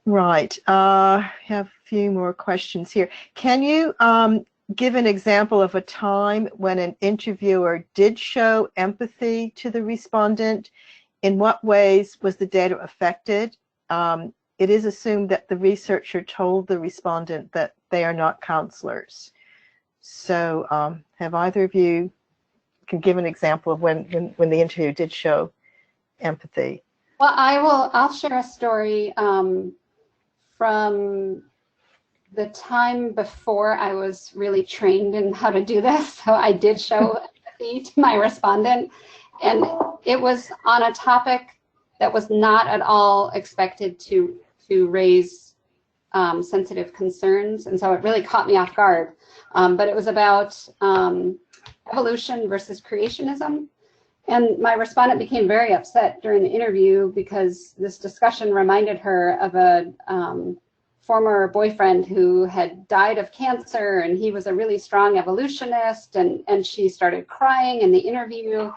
Right. I have a few more questions here. Can you give an example of a time when an interviewer did show empathy to the respondent? In what ways was the data affected? It is assumed that the researcher told the respondent that they are not counselors. So have either of you can give an example of when the interview did show empathy? Well, I'll share a story from the time before I was really trained in how to do this. So I did show empathy to my respondent, and it was on a topic that was not at all expected to raise sensitive concerns, and so it really caught me off guard. But it was about evolution versus creationism. And my respondent became very upset during the interview because this discussion reminded her of a former boyfriend who had died of cancer, and he was a really strong evolutionist, and she started crying in the interview.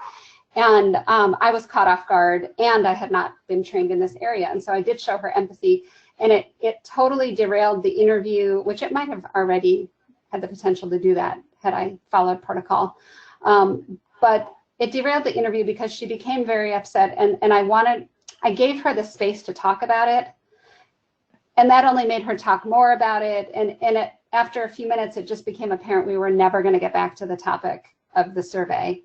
And I was caught off guard, and I had not been trained in this area. And so I did show her empathy, and it totally derailed the interview, which it might have already had the potential to do that had I followed protocol. But it derailed the interview because she became very upset, and I gave her the space to talk about it, and that only made her talk more about it, and after a few minutes it just became apparent we were never going to get back to the topic of the survey.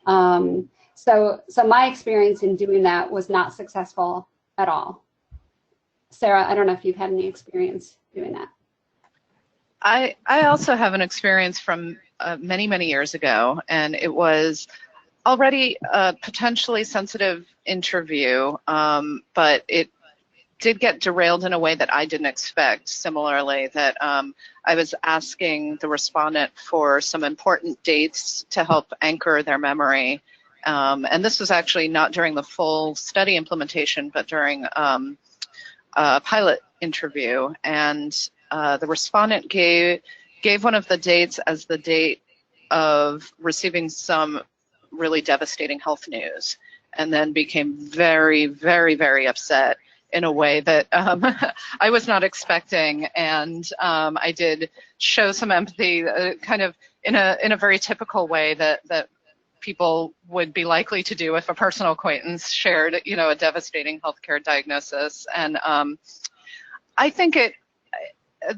So my experience in doing that was not successful at all. Sarah, I don't know if you've had any experience doing that. I also have an experience from many, many years ago, and it was already a potentially sensitive interview, but it did get derailed in a way that I didn't expect. Similarly, that I was asking the respondent for some important dates to help anchor their memory. And this was actually not during the full study implementation, but during a pilot interview. And the respondent gave one of the dates as the date of receiving some really devastating health news, and then became very, very, very upset in a way that I was not expecting. And I did show some empathy, kind of in a very typical way that people would be likely to do if a personal acquaintance shared, a devastating healthcare diagnosis. And I think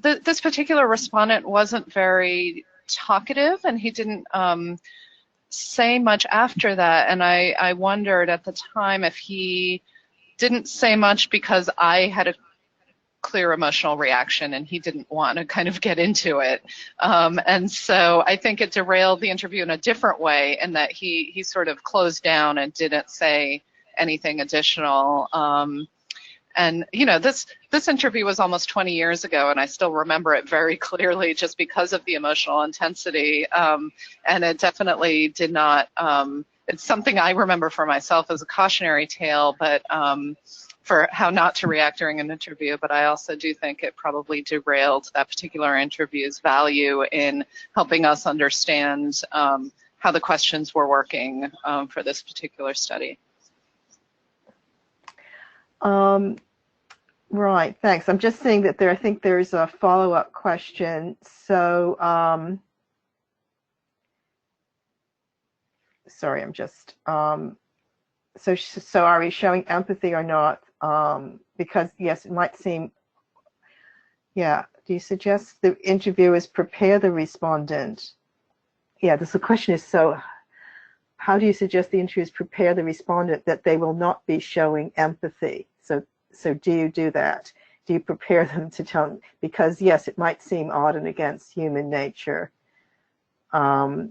this particular respondent wasn't very talkative, and he didn't say much after that. And I wondered at the time if he didn't say much because I had a clear emotional reaction and he didn't want to kind of get into it. And so I think it derailed the interview in a different way, in that he sort of closed down and didn't say anything additional. And this interview was almost 20 years ago, and I still remember it very clearly just because of the emotional intensity. And it definitely did not, it's something I remember for myself as a cautionary tale, but for how not to react during an interview. But I also do think it probably derailed that particular interview's value in helping us understand how the questions were working for this particular study. Right, thanks. I'm just seeing that I think there's a follow-up question. So, sorry, I'm just, so are we showing empathy or not? Because yes, it might seem, yeah, do you suggest the interviewers prepare the respondent? Yeah, the question is, so how do you suggest the interviewers prepare the respondent that they will not be showing empathy? So do you do that? Do you prepare them to tell? Because yes, it might seem odd and against human nature. So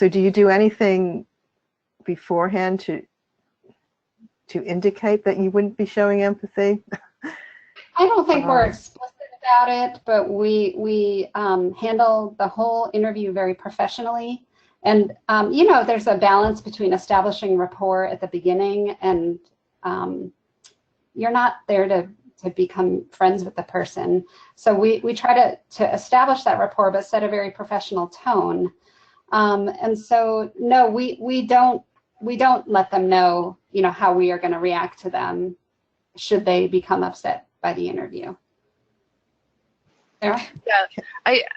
do you do anything beforehand to indicate that you wouldn't be showing empathy? I don't think we're explicit about it, but we handle the whole interview very professionally. And there's a balance between establishing rapport at the beginning, and you're not there to become friends with the person. So we try to establish that rapport, but set a very professional tone. And so no, we don't let them know, how we are going to react to them should they become upset by the interview. Sarah? Yeah,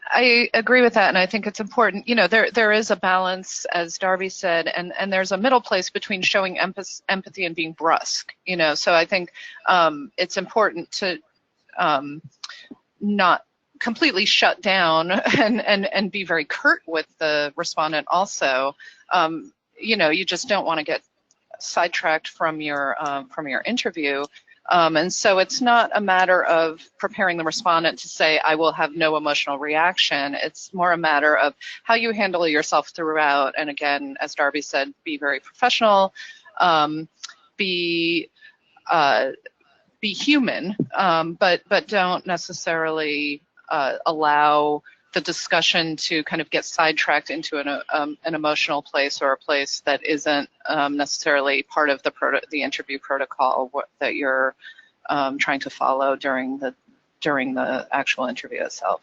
I agree with that, and I think it's important. There is a balance, as Darby said, and there's a middle place between showing empathy and being brusque. So I think it's important to not completely shut down and be very curt with the respondent. Also, you just don't want to get sidetracked from your interview. And so it's not a matter of preparing the respondent to say, I will have no emotional reaction. It's more a matter of how you handle yourself throughout. And again, as Darby said, be very professional, be human, but don't necessarily allow the discussion to kind of get sidetracked into an emotional place, or a place that isn't necessarily part of the interview protocol that you're trying to follow during the actual interview itself.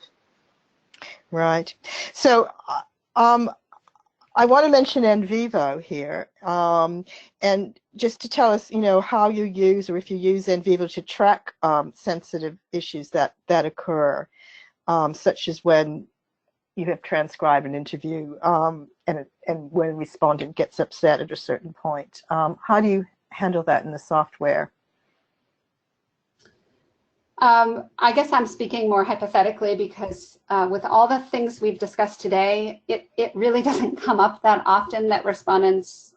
Right. So I want to mention NVivo here, and just to tell us, how you use, or if you use NVivo to track sensitive issues that occur. Such as when you have transcribed an interview and when a respondent gets upset at a certain point. How do you handle that in the software? I guess I'm speaking more hypothetically, because with all the things we've discussed today, it really doesn't come up that often that respondents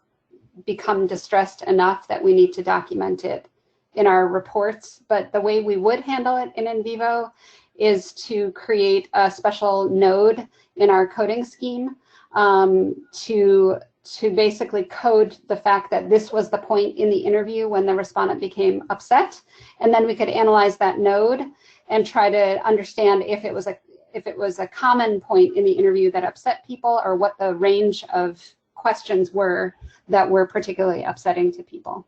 become distressed enough that we need to document it in our reports. But the way we would handle it in NVivo is to create a special node in our coding scheme to to basically code the fact that this was the point in the interview when the respondent became upset. And then we could analyze that node and try to understand if it was a common point in the interview that upset people, or what the range of questions were that were particularly upsetting to people.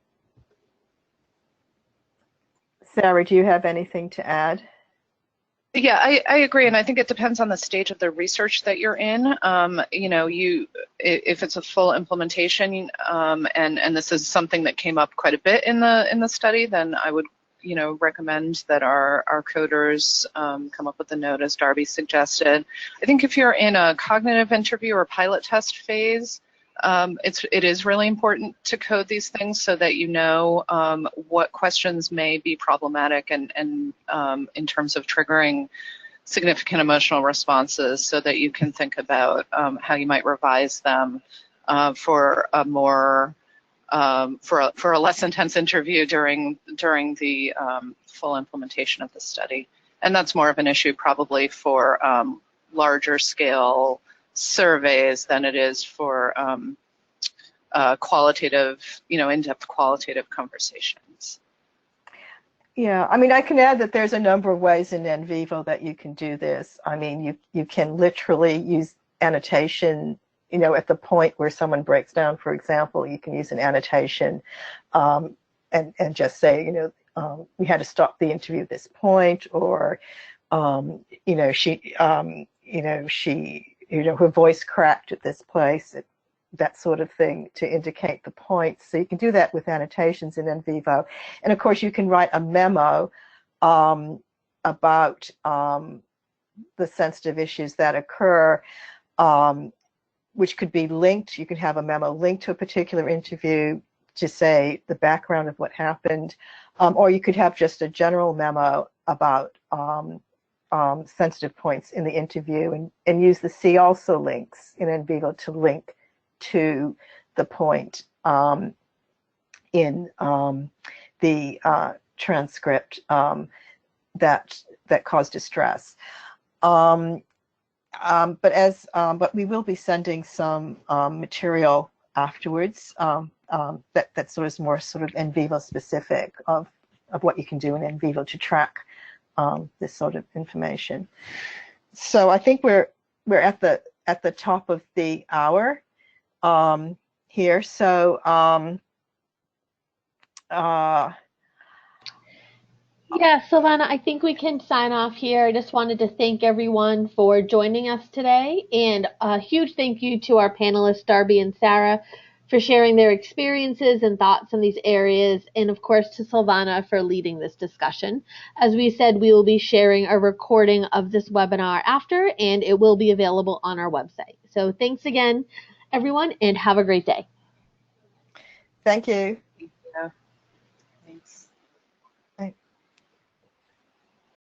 Sarah, do you have anything to add? Yeah, I agree, and I think it depends on the stage of the research that you're in. You know, if it's a full implementation, and this is something that came up quite a bit in the study, then I would, you know, recommend that our coders come up with a node as Darby suggested. I think if you're in a cognitive interview or pilot test phase, it is really important to code these things so that you know what questions may be problematic and in terms of triggering significant emotional responses, so that you can think about how you might revise them for a more for a less intense interview during the full implementation of the study. And that's more of an issue probably for larger scale surveys than it is for qualitative, you know, in-depth qualitative conversations. Yeah, I mean, I can add that there's a number of ways in NVivo that you can do this. I mean, you can literally use annotation, you know, at the point where someone breaks down, for example, you can use an annotation and just say, you know, we had to stop the interview at this point, or, you know, her voice cracked at this place, that sort of thing, to indicate the points. So you can do that with annotations in NVivo. And of course, you can write a memo about the sensitive issues that occur, which could be linked. You could have a memo linked to a particular interview to say the background of what happened, or you could have just a general memo about sensitive points in the interview, and use the see also links in NVivo to link to the point in the transcript that caused distress. But we will be sending some material afterwards that sort of more sort of NVivo specific of what you can do in NVivo to track this sort of information. So I think we're at the top of the hour here. So yeah, Silvana, I think we can sign off here. I just wanted to thank everyone for joining us today, and a huge thank you to our panelists, Darby and Sarah, for sharing their experiences and thoughts in these areas, and of course to Silvana for leading this discussion. As we said, we will be sharing a recording of this webinar after, and it will be available on our website. So thanks again, everyone, and have a great day. Thank you.